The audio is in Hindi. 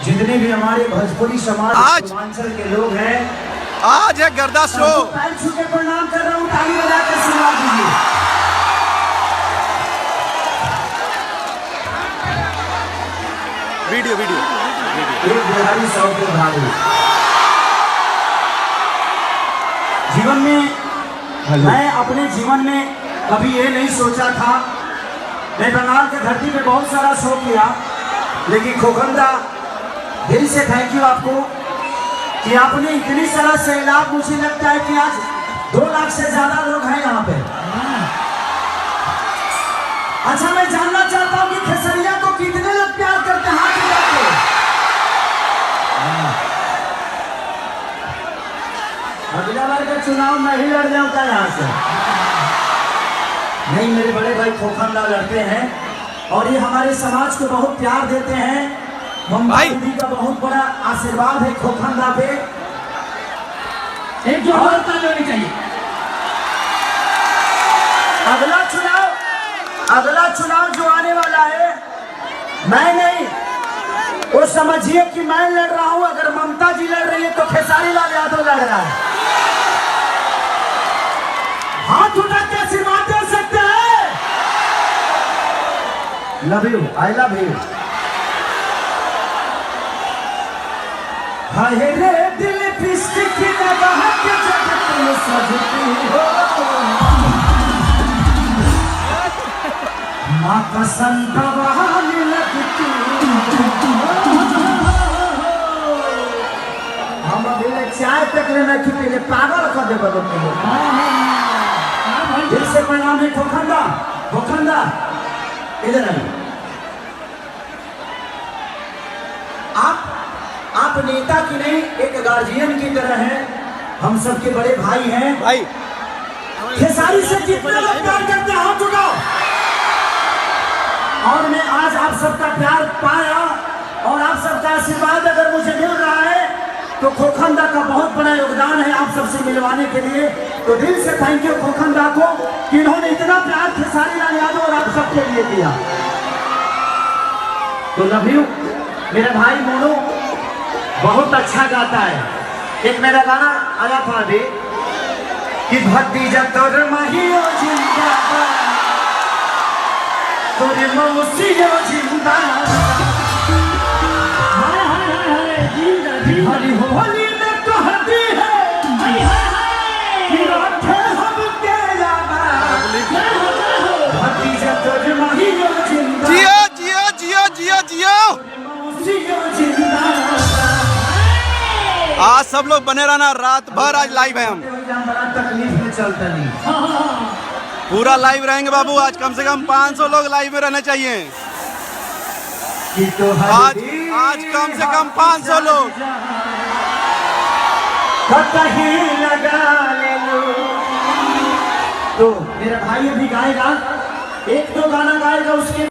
जितने भी हमारे भोजपुरी समाज पूर्वांचल के लोग हैं, आज है गर्दा शो। पैर छू के प्रणाम कर रहा हूँ, ताली बजा के आशीर्वाद दीजिए। वीडियो वीडियो एक बिहारी 100 के भागी। जीवन में मैं अपने जीवन में कभी ये नहीं सोचा था। मैं बंगाल के धरती पे बहुत सारा शो किया, लेकिन खोखंदा दिल से थैंक यू आपको कि आपने इतनी सारा सैलाब, मुझे लगता है कि आज 2 लाख से ज्यादा लोग हैं यहाँ पे। अच्छा, मैं जानना चाहता हूँ कि खेसरिया को कितने लोग प्यार करते हैं, हाथ उठा के। अगला बार का चुनाव मैं ही लड़ जाऊंगा यहाँ से। नहीं, मेरे बड़े भाई खोखंदा लड़ते हैं और ये हमारे समाज को बहुत प्यार देते हैं। मुंबई दीदी का बहुत बड़ा आशीर्वाद है खोखंदा पे। एक जोरदार ताली होनी चाहिए। अगला चुनाव जो आने वाला है, मैं नहीं, वो समझिए कि मैं लड़ रहा हूं। अगर ममता जी लड़ रही है तो खेसारी लाल यादव लड़ रहा है। हाथ उठा के आशीर्वाद दे सकते हैं। Love you, I love you. हाय रे दिल पिस्टिक की नगाह के जग तुम सजती हो, माँ कसम गवाह लगती। हम अभी चाय तक लेना कि पहले पागल कर दे बदल। दिल से प्रणाम है खोखंदा। खोखंदा इधर आइए। आप नेता की नहीं, एक गार्जियन की तरह हैं। हम सबके बड़े भाई हैं। भाई खेसारी से जितने लोग प्यार करते हैं हाथ उठाओ। और मैं आज आप सबका प्यार पाया और आप सबका आशीर्वाद अगर मुझे मिल रहा है तो खोखंदा का बहुत बड़ा योगदान है आप सबसे मिलवाने के लिए। तो दिल से थैंक यू खोखंदा को कि इन्होंने इतना प्यार खेसारी लाल यादव और आप सबके लिए दिया। तो लव यू। मेरा भाई मोनू बहुत अच्छा गाता है। एक मेरा गाना आया था अभी कि भतीजा तोर महियो जिंदाबाद, तोरे मौसियो जिंदाबाद, हरी होली में कहती है कि रखे हम तेरा भतीजा तोर महियो जिंदाबाद, जियो जियो जियो जियो जियो। मौसियो जिंदाबाद। आज सब लोग बने रहना, रात भर आज लाइव है हम। बड़ा तकलीफ में चलता नहीं, पूरा लाइव रहेंगे बाबू। आज कम से कम 500 लोग लाइव में रहने चाहिए। आज कम से कम 500 लोग। कहीं लगा ले लो। तो मेरा भाई अभी गाएगा, 1-2 गाना गाएगा, उसके